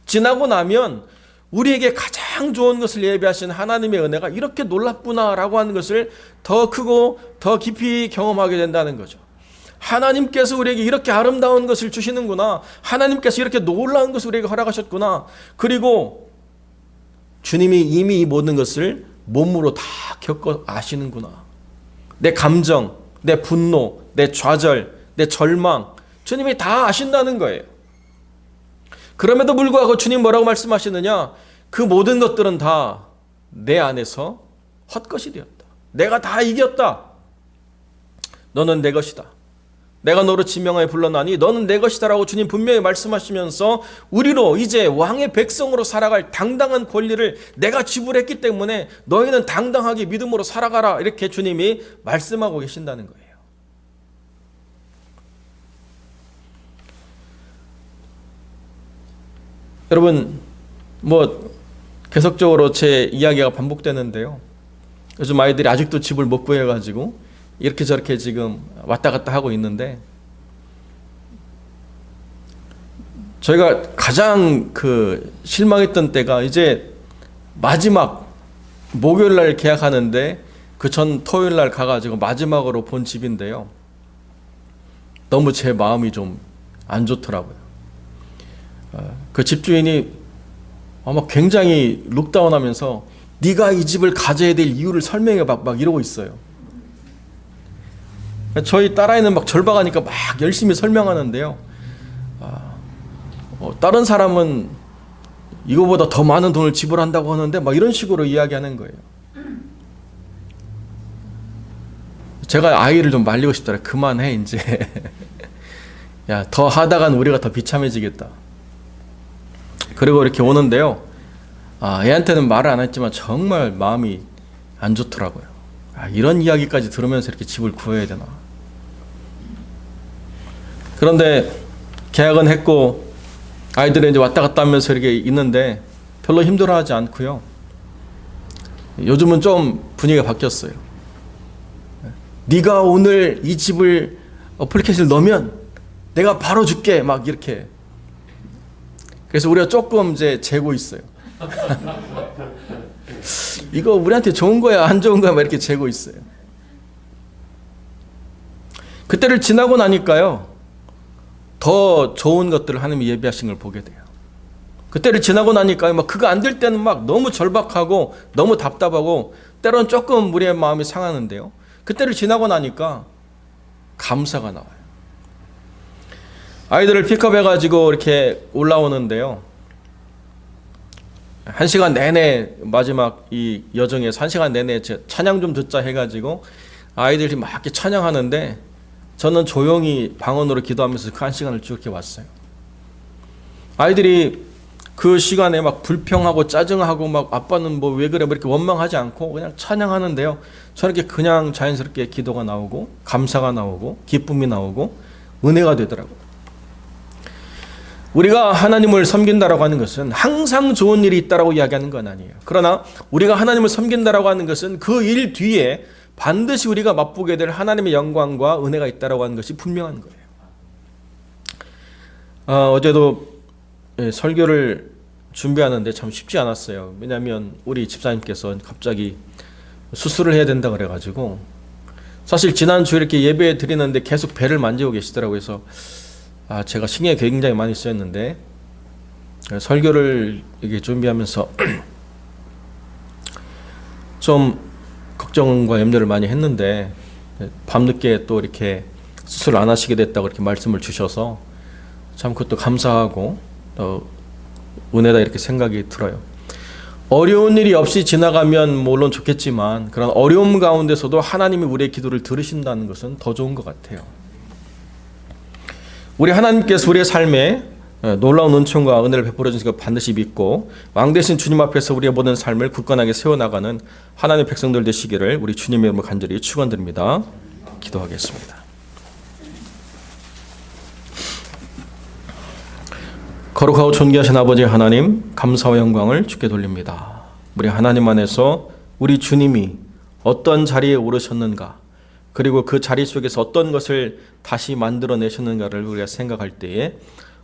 지나고 나면 우리에게 가장 좋은 것을 예비하신 하나님의 은혜가 이렇게 놀랍구나라고 하는 것을 더 크고 더 깊이 경험하게 된다는 거죠. 하나님께서 우리에게 이렇게 아름다운 것을 주시는구나. 하나님께서 이렇게 놀라운 것을 우리에게 허락하셨구나. 그리고 주님이 이미 이 모든 것을 몸으로 다 겪어 아시는구나. 내 감정, 내 분노, 내 좌절, 내 절망, 주님이 다 아신다는 거예요. 그럼에도 불구하고 주님 뭐라고 말씀하시느냐? 그 모든 것들은 다 내 안에서 헛것이 되었다. 내가 다 이겼다. 너는 내 것이다. 내가 너로 지명하여 불렀나니 너는 내 것이다라고 주님 분명히 말씀하시면서 우리로 이제 왕의 백성으로 살아갈 당당한 권리를 내가 지불했기 때문에 너희는 당당하게 믿음으로 살아가라, 이렇게 주님이 말씀하고 계신다는 거예요. 여러분, 계속적으로 제 이야기가 반복되는데요. 요즘 아이들이 아직도 집을 못 구해가지고 이렇게 저렇게 지금 왔다 갔다 하고 있는데, 저희가 가장 실망했던 때가 이제 마지막 목요일 날 계약하는데 그 전 토요일 날 가가지고 마지막으로 본 집인데요. 너무 제 마음이 좀 안 좋더라고요. 그 집주인이 아마 굉장히 룩다운하면서 네가 이 집을 가져야 될 이유를 설명해 막 이러고 있어요. 저희 딸아이는 막 절박하니까 막 열심히 설명하는데요. 다른 사람은 이거보다 더 많은 돈을 지불한다고 하는데 막 이런 식으로 이야기하는 거예요. 제가 아이를 좀 말리고 싶더라. 그만해 이제. 야, 더 하다간 우리가 더 비참해지겠다. 그리고 이렇게 오는데요. 애한테는 말을 안 했지만 정말 마음이 안 좋더라고요. 이런 이야기까지 들으면서 이렇게 집을 구해야 되나. 그런데 계약은 했고 아이들은 이제 왔다 갔다 하면서 이렇게 있는데 별로 힘들어하지 않고요. 요즘은 좀 분위기가 바뀌었어요. 네가 오늘 이 집을 어플리케이션을 넣으면 내가 바로 줄게, 막 이렇게. 그래서 우리가 조금 이제 재고 있어요. 이거 우리한테 좋은 거야, 안 좋은 거야, 막 이렇게 재고 있어요. 그때를 지나고 나니까요, 더 좋은 것들을 하나님이 예비하신 걸 보게 돼요. 그때를 지나고 나니까 막 그거 안 될 때는 막 너무 절박하고 너무 답답하고 때로는 조금 우리의 마음이 상하는데요. 그때를 지나고 나니까 감사가 나와요. 아이들을 픽업해가지고 이렇게 올라오는데요. 1시간 내내 마지막 이 여정에서 1시간 내내 찬양 좀 듣자 해가지고 아이들이 막 이렇게 찬양하는데 저는 조용히 방언으로 기도하면서 그 1시간을 쭉 이렇게 왔어요. 아이들이 그 시간에 막 불평하고 짜증하고 막 아빠는 뭐 왜 그래 뭐 이렇게 원망하지 않고 그냥 찬양하는데요. 저는 이렇게 그냥 자연스럽게 기도가 나오고 감사가 나오고 기쁨이 나오고 은혜가 되더라고요. 우리가 하나님을 섬긴다라고 하는 것은 항상 좋은 일이 있다라고 이야기하는 건 아니에요. 그러나 우리가 하나님을 섬긴다라고 하는 것은 그 일 뒤에 반드시 우리가 맛보게 될 하나님의 영광과 은혜가 있다라고 하는 것이 분명한 거예요. 어제도 설교를 준비하는데 참 쉽지 않았어요. 왜냐하면 우리 집사님께서 갑자기 수술을 해야 된다 그래가지고 사실 지난주에 이렇게 예배 드리는데 계속 배를 만지고 계시더라고요. 그래서 제가 신경이 굉장히 많이 쓰였는데 설교를 이게 준비하면서 좀 걱정과 염려를 많이 했는데 밤늦게 또 이렇게 수술을 안 하시게 됐다고 이렇게 말씀을 주셔서 참 그것도 감사하고 은혜다 이렇게 생각이 들어요. 어려운 일이 없이 지나가면 물론 좋겠지만 그런 어려움 가운데서도 하나님이 우리의 기도를 들으신다는 것은 더 좋은 것 같아요. 우리 하나님께서 우리의 삶에 놀라운 은총과 은혜를 베풀어 주신 것 반드시 믿고 왕 되신 주님 앞에서 우리의 모든 삶을 굳건하게 세워나가는 하나님의 백성들 되시기를 우리 주님의 이름으로 간절히 축원드립니다. 기도하겠습니다. 거룩하고 존귀하신 아버지 하나님, 감사와 영광을 주께 돌립니다. 우리 하나님 안에서 우리 주님이 어떤 자리에 오르셨는가, 그리고 그 자리 속에서 어떤 것을 다시 만들어내셨는가를 우리가 생각할 때에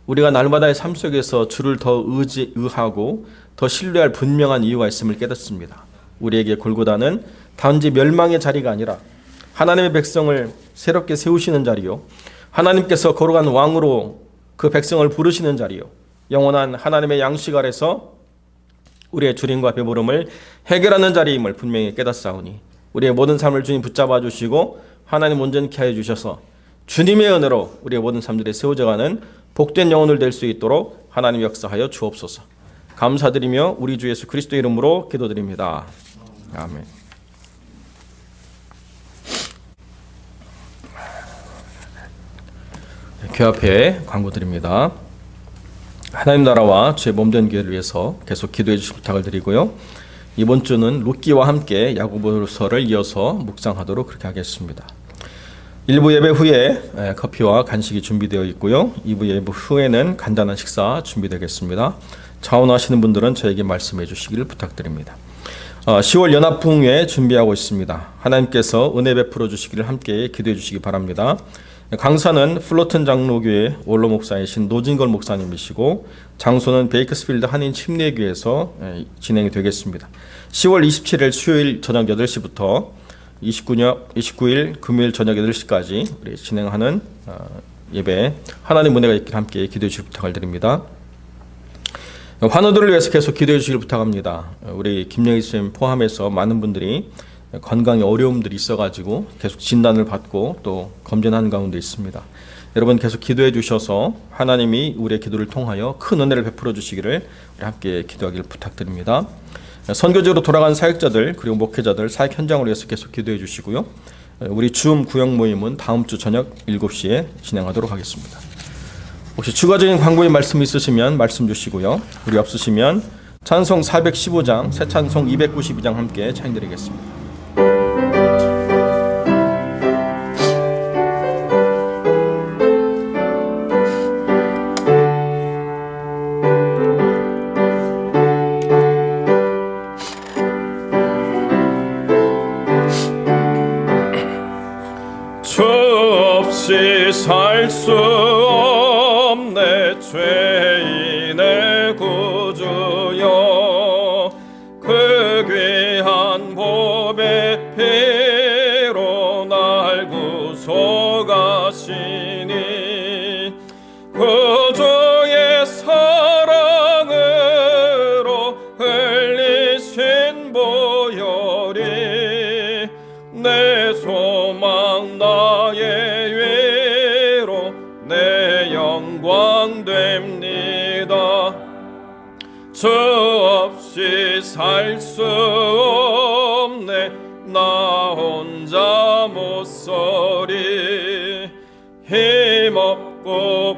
우리가 날마다의 삶 속에서 주를 더 의하고 더 신뢰할 분명한 이유가 있음을 깨닫습니다. 우리에게 골고다는 단지 멸망의 자리가 아니라 하나님의 백성을 새롭게 세우시는 자리요, 하나님께서 거룩한 왕으로 그 백성을 부르시는 자리요, 영원한 하나님의 양식 아래서 우리의 주림과 배부름을 해결하는 자리임을 분명히 깨닫사오니 우리의 모든 삶을 주님 붙잡아 주시고 하나님 온전케 하여 주셔서 주님의 은혜로 우리의 모든 삶들이 세워져가는 복된 영혼을 될 수 있도록 하나님 역사하여 주옵소서. 감사드리며 우리 주 예수 그리스도의 이름으로 기도드립니다. 아멘. 교합회 광고 드립니다. 하나님 나라와 주의 몸된 교회를 위해서 계속 기도해 주실 부탁을 드리고요. 이번 주는 룻기와 함께 야고보서를 이어서 묵상하도록 그렇게 하겠습니다. 1부 예배 후에 커피와 간식이 준비되어 있고요. 2부 예배 후에는 간단한 식사 준비되겠습니다. 자원하시는 분들은 저에게 말씀해 주시기를 부탁드립니다. 10월 연합부흥회 준비하고 있습니다. 하나님께서 은혜 베풀어 주시기를 함께 기도해 주시기 바랍니다. 강사는 플로튼 장로교회 원로 목사이신 노진걸 목사님이시고 장소는 베이커스필드 한인 침례교회에서 진행이 되겠습니다. 10월 27일 수요일 저녁 8시부터 29일 금요일 저녁 8시까지 우리 진행하는 예배 하나님 은혜가 있기를 함께 기도해 주실 부탁을 드립니다. 환우들을 위해서 계속 기도해 주시길 부탁합니다. 우리 김영희 쌤 포함해서 많은 분들이 건강에 어려움들이 있어가지고 계속 진단을 받고 또 검진하는 가운데 있습니다. 여러분 계속 기도해 주셔서 하나님이 우리의 기도를 통하여 큰 은혜를 베풀어 주시기를 우리 함께 기도하기를 부탁드립니다. 선교지로 돌아간 사역자들 그리고 목회자들 사역 현장을 위해서 계속 기도해 주시고요. 우리 줌 구역 모임은 다음 주 저녁 7시에 진행하도록 하겠습니다. 혹시 추가적인 광고의 말씀 있으시면 말씀 주시고요. 우리 없으시면 찬송 415장, 새 찬송 292장 함께 찬양드리겠습니다. 주 없이 살 수 없네 죄인의 구주여 그 귀한 보배 피로 날 구속하시니 구주의 사랑으로 흘리신 보혈이 내 소망 나의 위로 내 영광 됩니다. 주 없이 살 수 없네 나 혼자 못 서리 힘없고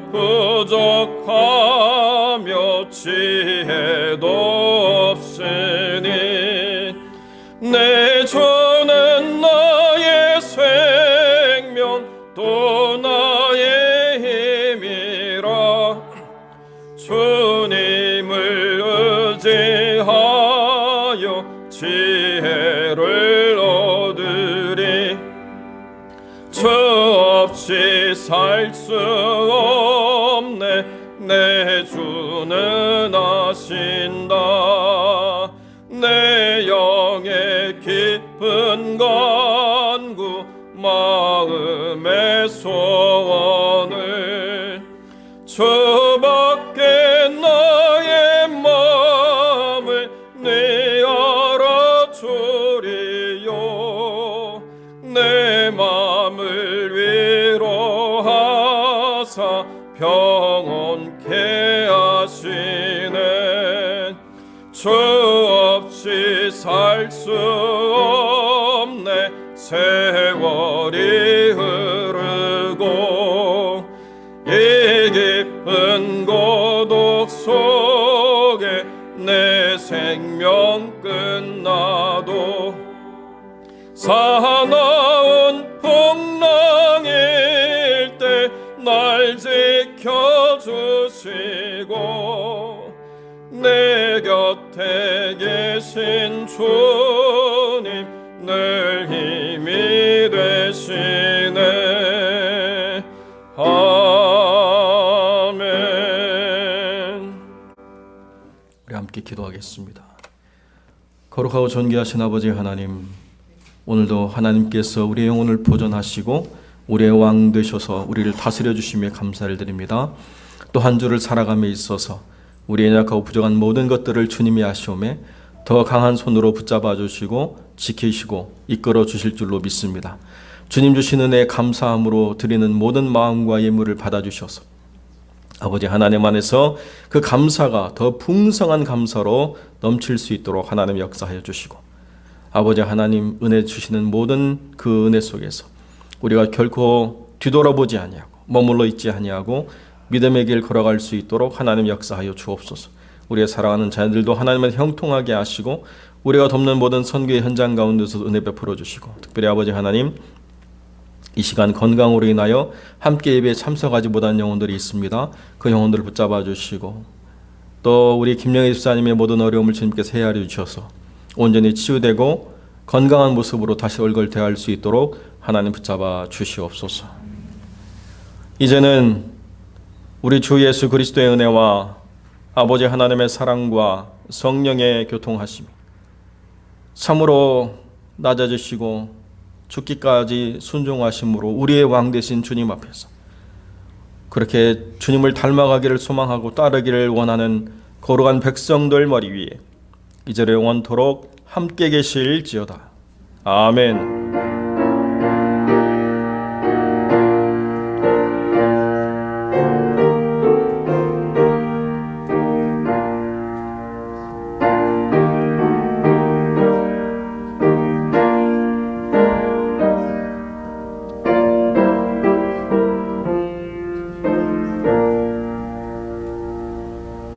부족하며 지혜도 없으니 내 주는 나의 생명 또 나의 힘이라 주님을 의지하여 지혜를 얻으리 주 없이 살 수 없네 내 주는 아신다 내 영의 깊은 간구 마음의 소원을 주밖에 나의 마음을 네 알아주리요 내 마음을 위로하사 평온케 하시네 주 없이 살 수 없네 세월이 흐르고 이 깊은 고독 속에 내 생명 끝나도 사나운 풍랑일 때 날 지켜주시고 내 곁에 계신 주님 늘 힘이 되시네 아멘. 우리 함께 기도하겠습니다. 거룩하고 존귀하신 아버지 하나님, 오늘도 하나님께서 우리의 영혼을 보존하시고 우리의 왕 되셔서 우리를 다스려 주심에 감사를 드립니다. 또 한 주를 살아감에 있어서 우리의 약하고 부족한 모든 것들을 주님이 아시오매 더 강한 손으로 붙잡아 주시고 지키시고 이끌어 주실 줄로 믿습니다. 주님 주신 은혜에 감사함으로 드리는 모든 마음과 예물을 받아주셔서 아버지 하나님 안에서 그 감사가 더 풍성한 감사로 넘칠 수 있도록 하나님 역사하여 주시고 아버지 하나님 은혜 주시는 모든 그 은혜 속에서 우리가 결코 뒤돌아보지 아니하고 머물러 있지 아니하고 믿음의 길 걸어갈 수 있도록 하나님 역사하여 주옵소서. 우리의 사랑하는 자녀들도 하나님을 형통하게 하시고 우리가 돕는 모든 선교의 현장 가운데서 은혜 베풀어 주시고, 특별히 아버지 하나님, 이 시간 건강으로 인하여 함께 예배에 참석하지 못한 영혼들이 있습니다. 그 영혼들을 붙잡아 주시고, 또 우리 김영희 집사님의 모든 어려움을 주님께서 헤아려 주셔서 온전히 치유되고 건강한 모습으로 다시 얼굴 대할 수 있도록 하나님 붙잡아 주시옵소서. 이제는 우리 주 예수 그리스도의 은혜와 아버지 하나님의 사랑과 성령의 교통하심이 참으로 낮아지시고 죽기까지 순종하심으로 우리의 왕 되신 주님 앞에서 그렇게 주님을 닮아가기를 소망하고 따르기를 원하는 거룩한 백성들 머리 위에 이제로 영원토록 함께 계실지어다. 아멘.